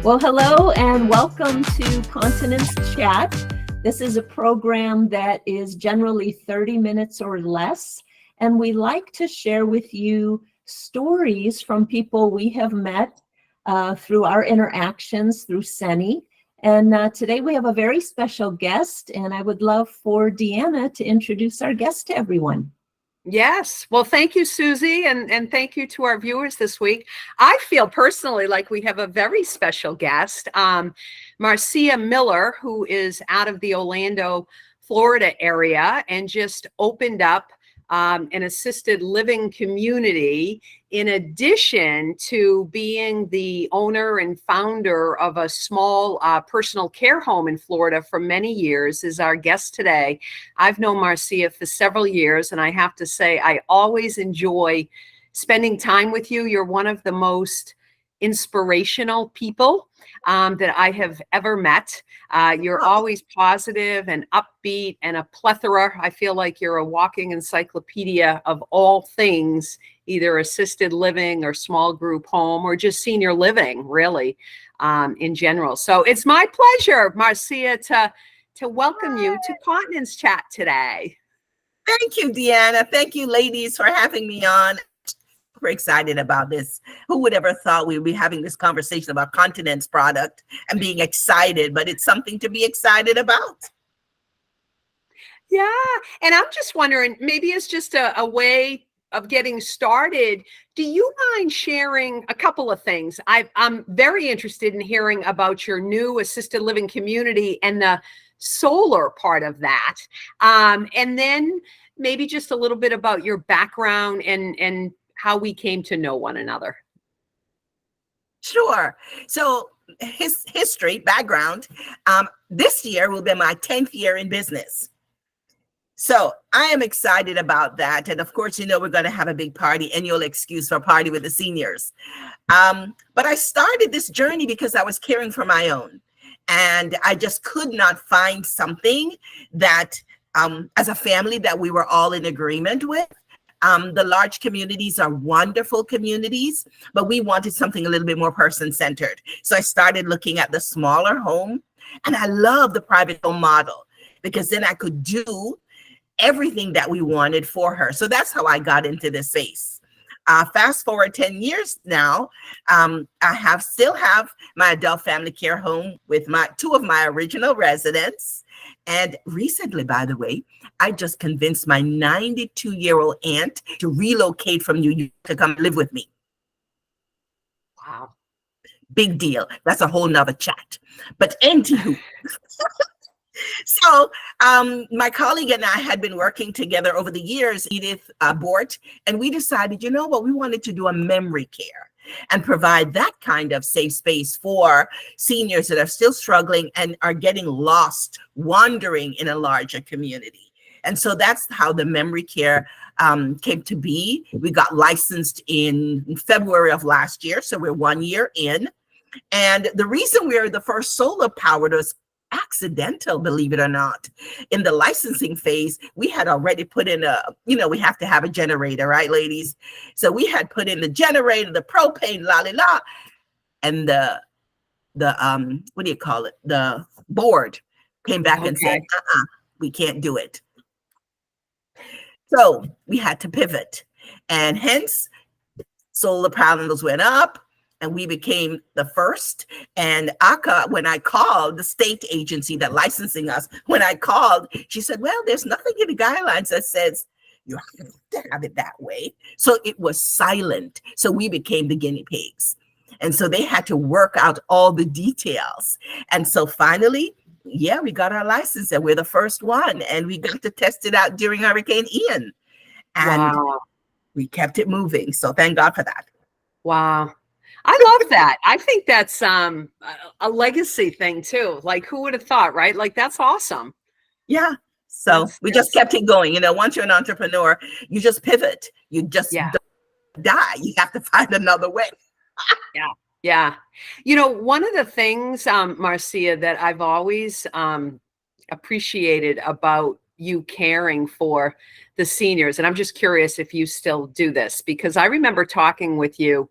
Well, hello and welcome to Continence Chat. This is a program that is generally 30 minutes or less, and we like to share with you stories from people we have met through our interactions through Seni. And today we have a very special guest, and I would love for Deanna to introduce our guest to everyone. Yes. Well, thank you, Suzi, and thank you to our viewers this week. I feel personally like we have a very special guest, Marcia Miller, who is out of the Orlando, Florida area and just opened up an assisted living community in addition to being the owner and founder of a small personal care home in Florida for many years, is our guest today. I've known Marcia for several years, and I have to say, I always enjoy spending time with you. You're one of the most inspirational people that I have ever met. You're always positive and upbeat and a plethora. I feel like you're a walking encyclopedia of all things, either assisted living or small group home or just senior living, really, in general. So it's my pleasure, Marcia, to welcome you to Continence Chat today. Thank you, Deanna. Thank you, ladies, for having me on. We're excited about this. Who would ever thought we would be having this conversation about continence product and being excited, but it's something to be excited about. Yeah. And I'm just wondering, maybe it's just a way of getting started. Do you mind sharing a couple of things? I'm very interested in hearing about your new assisted living community and the solar part of that. And then maybe just a little bit about your background and how we came to know one another. Sure. So his history, background, this year will be my 10th year in business. So I am excited about that. And of course, you know, we're going to have a big party, annual excuse for a party with the seniors. But I started this journey because I was caring for my own. And I just could not find something that, as a family, that we were all in agreement with. The large communities are wonderful communities, but we wanted something a little bit more person-centered. So I started looking at the smaller home, and I love the private home model because then I could do everything that we wanted for her. So that's how I got into this space. Fast forward 10 years now, I still have my adult family care home with two of my original residents. And recently, by the way, I just convinced my 92-year-old aunt to relocate from New York to come live with me. Wow. Big deal. That's a whole nother chat. But anywho, so my colleague and I had been working together over the years, Edith Bort, and we decided, you know what, we wanted to do a memory care and provide that kind of safe space for seniors that are still struggling and are getting lost, wandering in a larger community. And so that's how the memory care came to be. We got licensed in February of last year, so we're 1 year in. And the reason we're the first solar powered was accidental, believe it or not. In the licensing phase, we had already put in we have to have a generator, right, ladies? So we had put in the generator, the propane, la, and the what do you call it? The board came back and said, we can't do it. So we had to pivot, and hence solar panels went up. And we became the first. And ACA, when I called the state agency that licensing us, when I called, she said, well, there's nothing in the guidelines that says you have to have it that way. So it was silent. So we became the guinea pigs. And so they had to work out all the details. And so finally, yeah, we got our license and we're the first one. And we got to test it out during Hurricane Ian. And we kept it moving. So thank God for that. Wow. I love that. I think that's a legacy thing too. Like, who would have thought, right? Like, that's awesome. Yeah. So we just kept it going. You know, once you're an entrepreneur, you just pivot. You just don't die. You have to find another way. Yeah. You know, one of the things, Marcia, that I've always appreciated about you caring for the seniors, and I'm just curious if you still do this, because I remember talking with you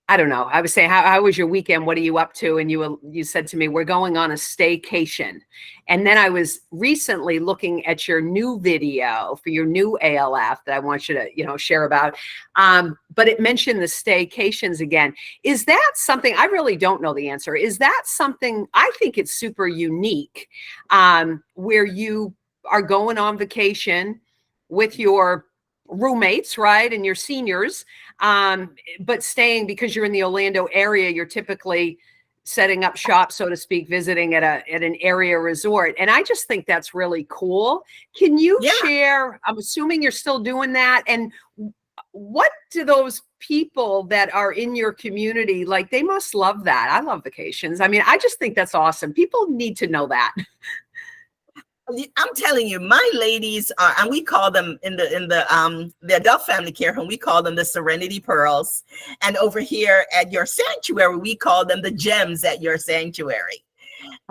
I don't know. I was saying, how was your weekend? What are you up to? And you said to me, we're going on a staycation. And then I was recently looking at your new video for your new ALF that I want you to, share about. But it mentioned the staycations again. Is that something, I really don't know the answer. Is that something, I think it's super unique, where you are going on vacation with your roommates, right? And your seniors, but staying, because you're in the Orlando area, you're typically setting up shop, so to speak, visiting at an area resort. And I just think that's really cool. Can you share, I'm assuming you're still doing that. And what do those people that are in your community, like, they must love that. I love vacations. I mean, I just think that's awesome. People need to know that. I'm telling you, my ladies are, and we call them in the adult family care home, we call them the Serenity Pearls. And over here at your sanctuary, we call them the gems at your sanctuary.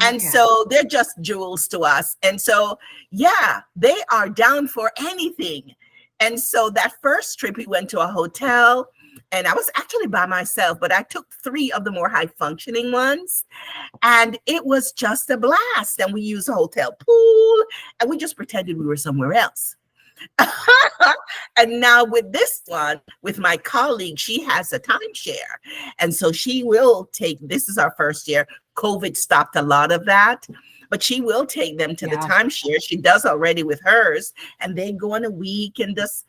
And so they're just jewels to us. And so, yeah, they are down for anything. And so that first trip, we went to a hotel, and I was actually by myself, but I took 3 of the more high functioning ones, and it was just a blast. And we used a hotel pool, and we just pretended we were somewhere else. And now with this one, with my colleague, she has a timeshare. And so she will take, this is our first year. COVID stopped a lot of that, but she will take them to the timeshare. She does already with hers, and they go in a week and just,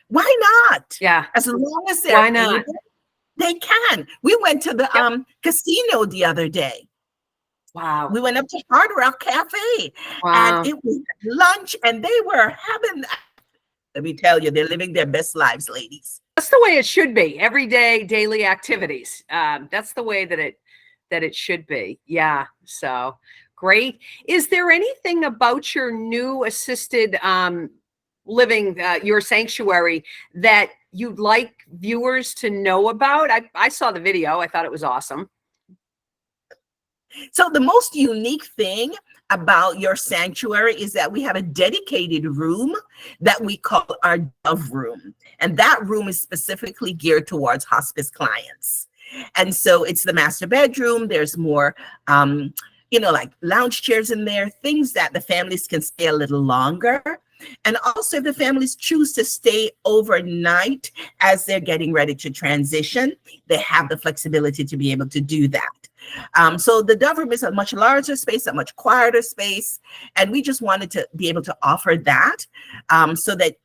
why not? Yeah. As long as they're able, they can. We went to the casino the other day. Wow. We went up to Hard Rock Cafe, and it was lunch, and they were having, let me tell you, they're living their best lives, ladies. That's the way it should be. Everyday, daily activities. That's the way that it should be. Yeah. So great. Is there anything about your new assisted living, your sanctuary, that you'd like viewers to know about? I saw the video. I thought it was awesome. So the most unique thing about your sanctuary is that we have a dedicated room that we call our Dove Room. And that room is specifically geared towards hospice clients. And so it's the master bedroom. There's more, like lounge chairs in there, things that the families can stay a little longer. And also, if the families choose to stay overnight as they're getting ready to transition, they have the flexibility to be able to do that. So the Dove Room is a much larger space, a much quieter space. And we just wanted to be able to offer that, so that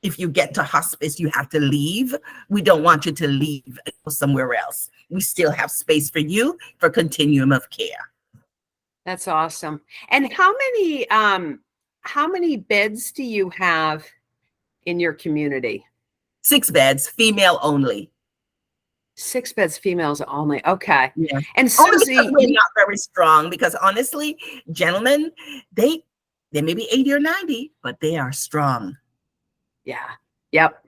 if you get to hospice, you have to leave. We don't want you to leave and go somewhere else. We still have space for you for continuum of care. That's awesome. And how many beds do you have in your community? 6 beds, female only. 6 beds, females only. Okay. Yeah. And Suzi, we're not very strong, because honestly, gentlemen, they may be 80 or 90, but they are strong. Yeah. Yep.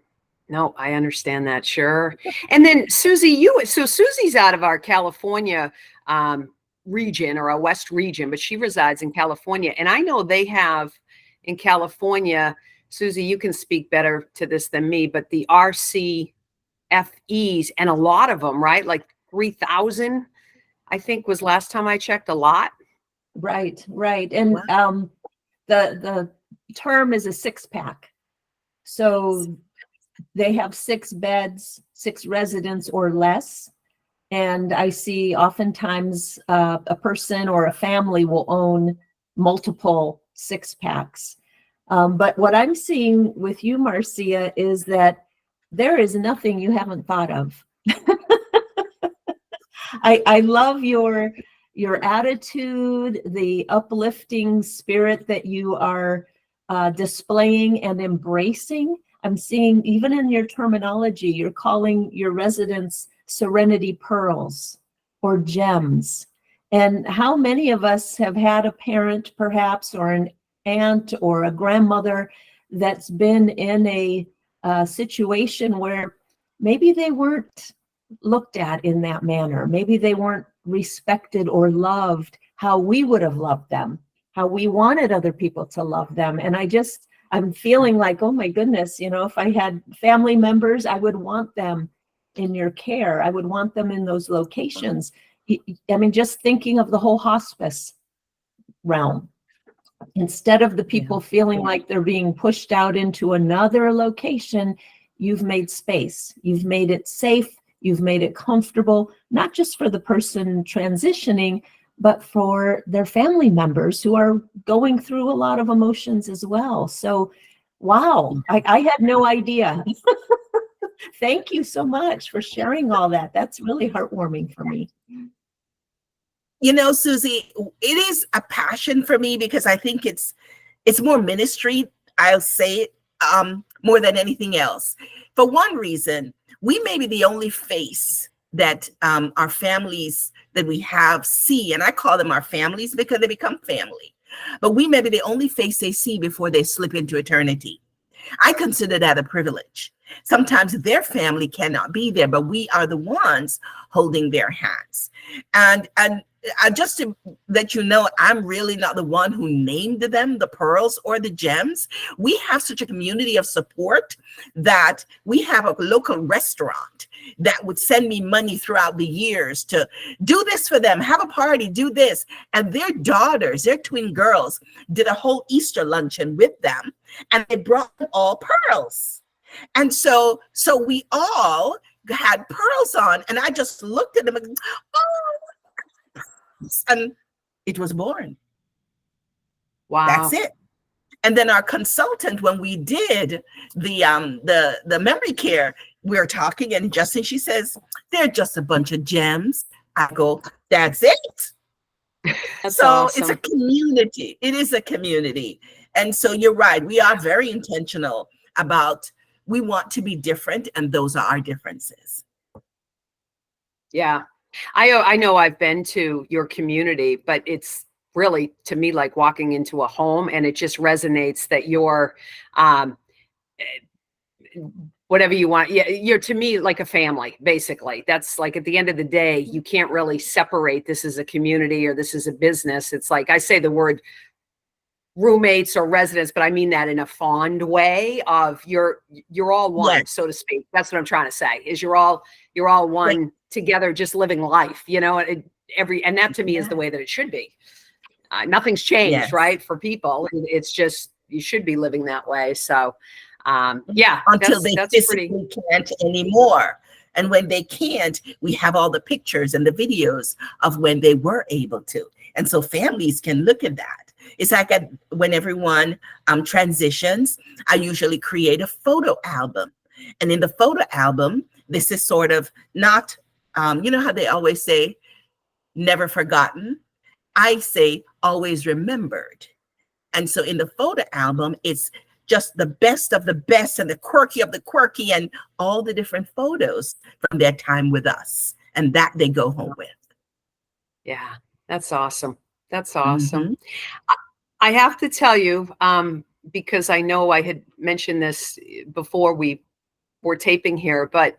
No, I understand that. Sure. And then Suzi, Suzi's out of our California region, or a West region, but she resides in California. And I know they have in California, Suzi, you can speak better to this than me, but the RCFEs, and a lot of them, right? Like 3,000, I think was last time I checked, a lot. Right. And the term is a 6-pack. So they have 6 beds, 6 residents or less. And I see oftentimes a person or a family will own multiple 6-packs. But what I'm seeing with you, Marcia, is that there is nothing you haven't thought of. I love your attitude, the uplifting spirit that you are displaying and embracing. I'm seeing, even in your terminology, you're calling your residents Serenity Pearls or gems. And how many of us have had a parent, perhaps, or an aunt or a grandmother that's been in a situation where maybe they weren't looked at in that manner. Maybe they weren't respected or loved how we would have loved them, how we wanted other people to love them. And I'm feeling like, oh my goodness, if I had family members, I would want them in your care. I would want them in those locations. I mean, just thinking of the whole hospice realm. Instead of the people feeling like they're being pushed out into another location, you've made space. You've made it safe. You've made it comfortable, not just for the person transitioning, but for their family members who are going through a lot of emotions as well. So, wow, I had no idea. Thank you so much for sharing all that. That's really heartwarming for me. You know, Suzi, it is a passion for me because I think it's more ministry, I'll say, more than anything else. For one reason, we may be the only face that our families that we have see, and I call them our families because they become family, but we may be the only face they see before they slip into eternity. I consider that a privilege. Sometimes their family cannot be there, but we are the ones holding their hands. And just to let you know, I'm really not the one who named them the pearls or the gems. We have such a community of support that we have a local restaurant that would send me money throughout the years to do this for them, have a party, do this. And their daughters, their twin girls, did a whole Easter luncheon with them, and they brought all pearls. And so we all had pearls on, and I just looked at them and, oh, and it was born. Wow. That's it. And then our consultant, when we did the memory care, we were talking, and Justin, she says, they're just a bunch of gems. I go, that's it. That's so awesome. It's a community. It is a community. And so you're right. We are very intentional about, we want to be different, and those are our differences. Yeah. I know I've been to your community, but it's really, to me, like walking into a home, and it just resonates that you're, whatever you want. Yeah, you're, to me, like a family, basically. That's like, at the end of the day, you can't really separate this as a community or this is a business. It's like, I say the word roommates or residents, but I mean that in a fond way of you're all one, Yes. so to speak. That's what I'm trying to say, is you're all one, right, together, just living life, you know, and that to me is the way that it should be. Nothing's changed, Yes. right? For people, it's just, you should be living that way. So, yeah, until they that's physically can't anymore. And when they can't, we have all the pictures and the videos of when they were able to. And so families can look at that. It's like when everyone transitions, I usually create a photo album. And in the photo album, this is sort of not, you know how they always say, never forgotten? I say, always remembered. And so in the photo album, it's just the best of the best and the quirky of the quirky and all the different photos from their time with us. And that they go home with. Yeah, that's awesome. That's awesome. Mm-hmm. I have to tell you, because I know I had mentioned this before we were taping here, but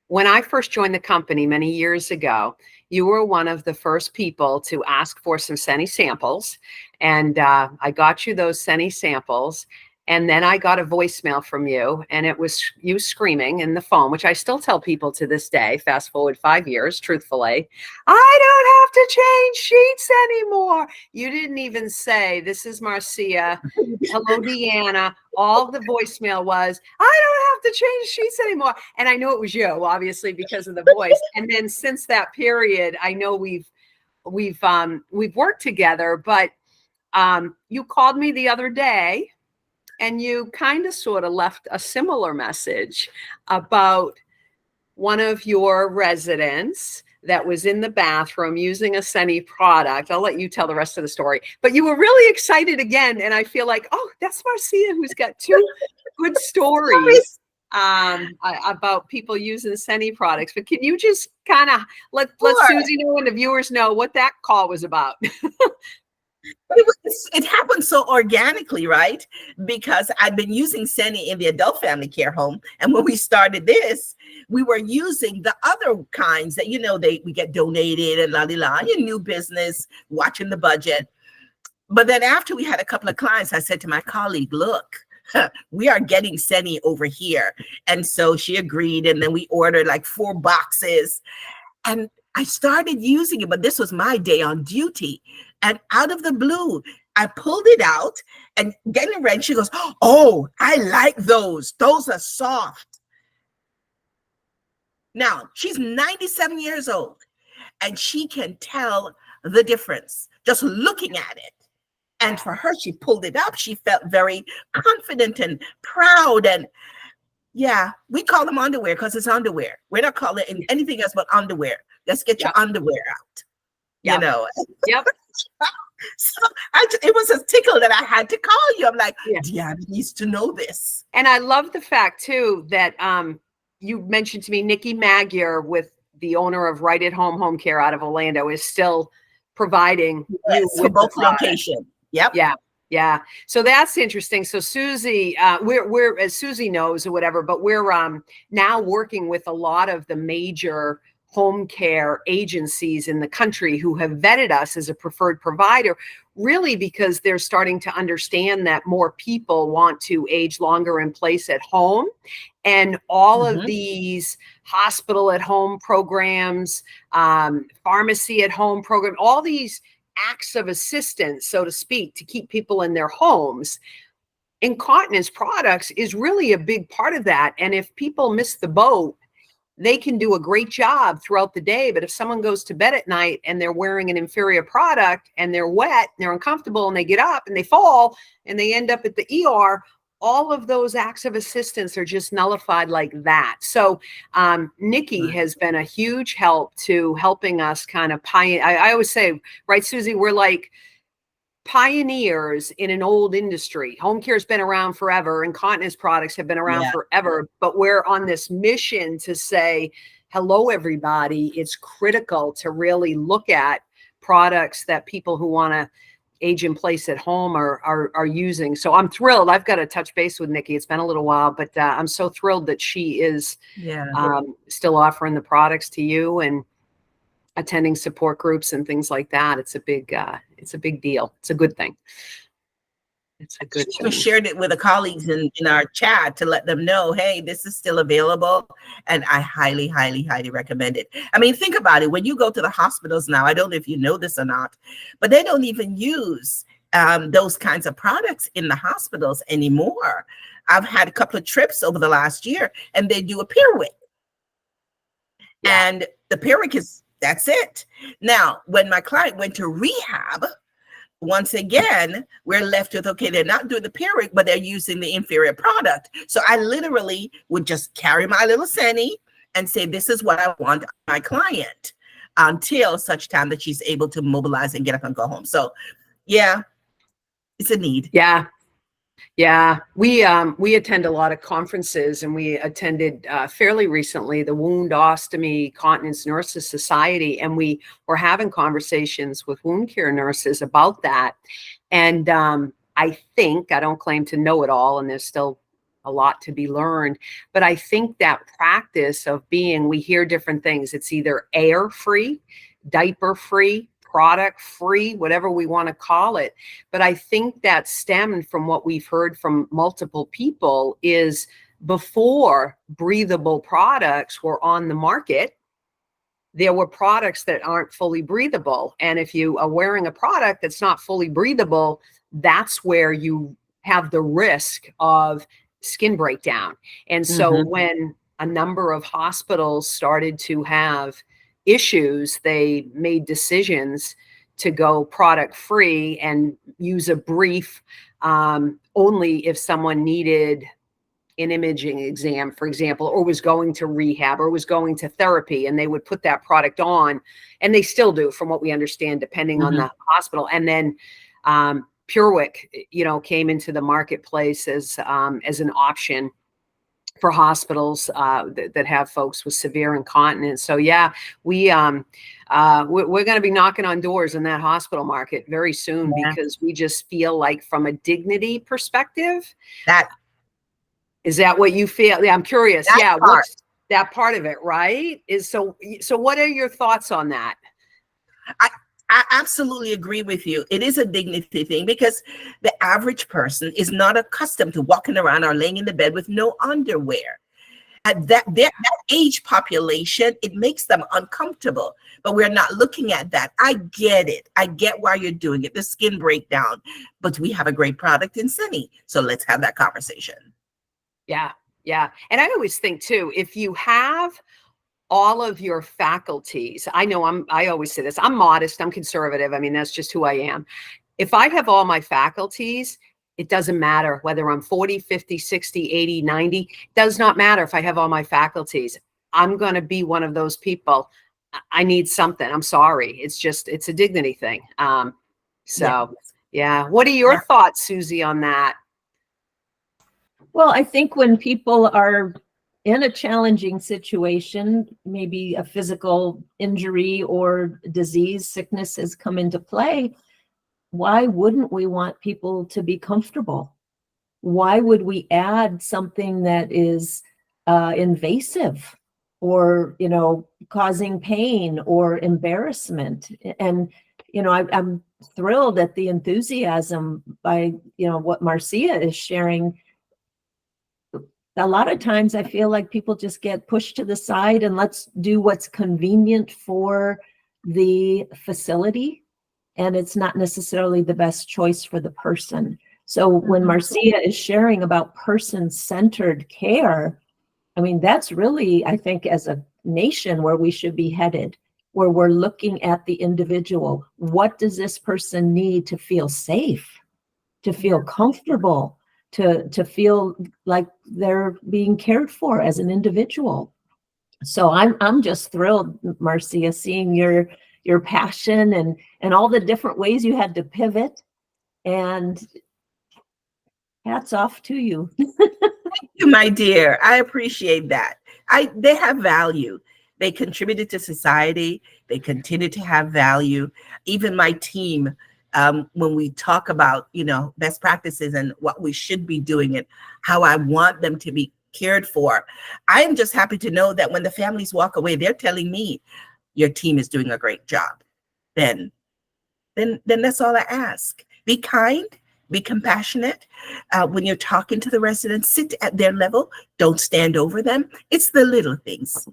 when I first joined the company many years ago, you were one of the first people to ask for some Seni samples. And I got you those Seni samples. And then I got a voicemail from you, and it was you screaming in the phone, which I still tell people to this day, fast forward 5 years, truthfully, I don't have to change sheets anymore. You didn't even say, this is Marcia. Hello, Deanna. All the voicemail was, I don't have to change sheets anymore. And I know it was you, obviously, because of the voice. And then since that period, I know we've worked together, but you called me the other day, and you kind of sort of left a similar message about one of your residents that was in the bathroom using a Seni product. I'll let you tell the rest of the story. But you were really excited again. And I feel like, oh, that's Marcia, who's got two good stories about people using Seni products. But can you just kind of let Suzi know and the viewers know what that call was about? It happened so organically, right? Because I'd been using Seni in the adult family care home. And when we started this, we were using the other kinds that, you know, we get donated and your new business, watching the budget. But then after we had a couple of clients, I said to my colleague, look, we are getting Seni over here. And so she agreed. And then we ordered like 4 boxes. And I started using it, but this was my day on duty. And out of the blue, I pulled it out and getting ready. She goes, oh, I like those. Those are soft. Now, she's 97 years old and she can tell the difference just looking at it. And for her, she pulled it up. She felt very confident and proud. And yeah, we call them underwear because it's underwear. We're not calling it anything else but underwear. Let's get your underwear out. You know. Yep. So it was a tickle that I had to call you. I'm like, Deanna needs to know this. And I love the fact too that you mentioned to me, Nikki Magyar, with the owner of Right at Home Home Care out of Orlando, is still providing you for with both locations. Yep. Yeah. Yeah. So that's interesting. So Suzi, we're as Suzi knows or whatever, but we're now working with a lot of the major home care agencies in the country who have vetted us as a preferred provider, really because they're starting to understand that more people want to age longer in place at home. And all of these hospital at home programs, pharmacy at home program, all these acts of assistance, so to speak, to keep people in their homes. Incontinence products is really a big part of that. And if people miss the boat, they can do a great job throughout the day. But if someone goes to bed at night and they're wearing an inferior product and they're wet and they're uncomfortable and they get up and they fall and they end up at the ER, all of those acts of assistance are just nullified like that. So Nikki has been a huge help to helping us kind of pioneer. I always say, right, Suzi, we're like pioneers in an old industry. Home care has been around forever. Incontinence products have been around forever, but we're on this mission to say, hello, everybody. It's critical to really look at products that people who want to age in place at home are using. So I'm thrilled. I've got to touch base with Nikki. It's been a little while, but I'm so thrilled that she is still offering the products to you and attending support groups and things like that. It's a big deal. It's a good thing. It's a good thing. We shared it with the colleagues in our chat to let them know, hey, this is still available. And I highly, highly, highly recommend it. I mean, think about it. When you go to the hospitals now, I don't know if you know this or not, but they don't even use those kinds of products in the hospitals anymore. I've had a couple of trips over the last year and they do a pirouette. And the pirouette that's it. Now, when my client went to rehab, once again, we're left with, okay, they're not doing the pirouette, but they're using the inferior product. So I literally would just carry my little Seni and say, this is what I want my client until such time that she's able to mobilize and get up and go home. So yeah, it's a need. Yeah. Yeah, we attend a lot of conferences, and we attended fairly recently the Wound Ostomy Continence Nurses Society, and we were having conversations with wound care nurses about that. And I think, I don't claim to know it all, and there's still a lot to be learned, but I think that practice of being, we hear different things. It's either air-free, diaper-free, product free, whatever we want to call it. But I think that stemmed from what we've heard from multiple people is before breathable products were on the market, there were products that aren't fully breathable. And if you are wearing a product that's not fully breathable, that's where you have the risk of skin breakdown. And so when a number of hospitals started to have issues, they made decisions to go product free and use a brief only if someone needed an imaging exam, for example, or was going to rehab or was going to therapy, and they would put that product on, and they still do, from what we understand, depending on the hospital. And then PureWick, came into the marketplace as an option for hospitals that have folks with severe incontinence. So yeah, we're going to be knocking on doors in that hospital market very soon because we just feel like, from a dignity perspective, is that what you feel? Yeah, I'm curious. What's that part of it, right? So what are your thoughts on that? I absolutely agree with you. It is a dignity thing because the average person is not accustomed to walking around or laying in the bed with no underwear. At that age population, it makes them uncomfortable. But we're not looking at that. I get it. I get why you're doing it, the skin breakdown. But we have a great product in Seni. So let's have that conversation. Yeah, yeah. And I always think too, if you have all of your faculties, I always say this, I'm modest, I'm conservative. I mean, that's just who I am. If I have all my faculties, it doesn't matter whether I'm 40, 50, 60, 80, 90, it does not matter if I have all my faculties. I'm going to be one of those people. I need something. I'm sorry. It's a dignity thing. Yeah. What are your thoughts, Suzi, on that? Well, I think when people are in a challenging situation, maybe a physical injury or disease, sickness has come into play, why wouldn't we want people to be comfortable? Why would we add something that is invasive or, causing pain or embarrassment? And, I'm thrilled at the enthusiasm by, what Marcia is sharing. A lot of times I feel like people just get pushed to the side and let's do what's convenient for the facility. And it's not necessarily the best choice for the person. So when Marcia is sharing about person-centered care, I mean, that's really, I think, as a nation where we should be headed, where we're looking at the individual. What does this person need to feel safe, to feel comfortable, to feel like they're being cared for as an individual? So I'm just thrilled, Marcia, seeing your passion and all the different ways you had to pivot, and hats off to you. Thank you, my dear. I appreciate that. They have value. They contributed to society. They continue to have value. Even my team, when we talk about, best practices and what we should be doing and how I want them to be cared for, I am just happy to know that when the families walk away, they're telling me, your team is doing a great job. Then that's all I ask. Be kind, be compassionate. When you're talking to the residents, sit at their level. Don't stand over them. It's the little things,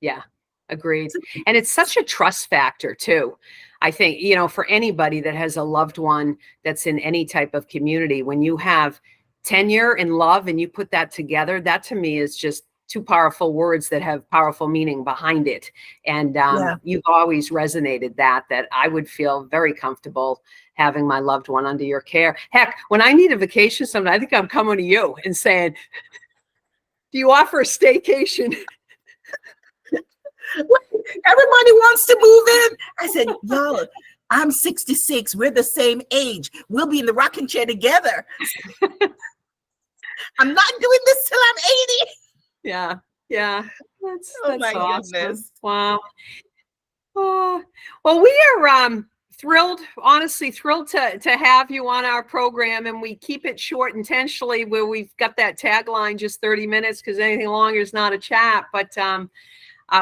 Yeah, agreed. And it's such a trust factor too. I think, for anybody that has a loved one that's in any type of community, when you have tenure and love and you put that together, that to me is just two powerful words that have powerful meaning behind it. And you've always resonated that I would feel very comfortable having my loved one under your care. Heck, when I need a vacation sometime, I think I'm coming to you and saying, do you offer a staycation? Everybody wants to move in. I said, y'all, I'm 66. We're the same age. We'll be in the rocking chair together. I'm not doing this till I'm 80. Yeah. That's my awesome. goodness. Wow. Oh, well, we are thrilled, honestly thrilled to have you on our program, and we keep it short intentionally where we've got that tagline, just 30 minutes, because anything longer is not a chat. But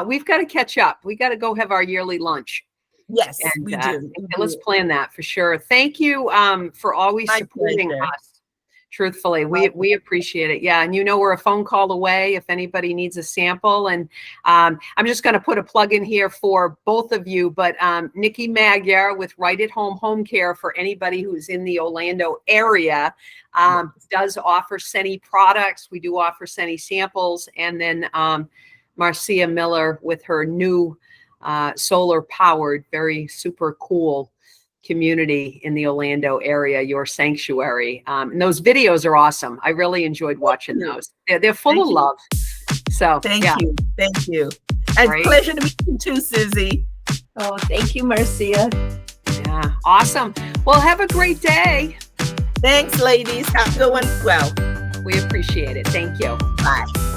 we've got to catch up. We got to go have our yearly lunch. Yes, and, we do. Let's plan that for sure. Thank you for always supporting us. Truthfully, we appreciate it. Yeah. And we're a phone call away if anybody needs a sample. And I'm just going to put a plug in here for both of you, but Nikki Magyar with Right at Home Home Care, for anybody who's in the Orlando area, does offer Seni products. We do offer Seni samples. And then Marcia Miller with her new solar powered, very super cool community in the Orlando area, Your Sanctuary. And those videos are awesome. I really enjoyed watching those. They're full of love. So thank you. Thank you. It's a pleasure to meet you too, Suzi. Oh, thank you, Marcia. Yeah, awesome. Well, have a great day. Thanks, ladies. Have a good one as well. We appreciate it. Thank you. Bye.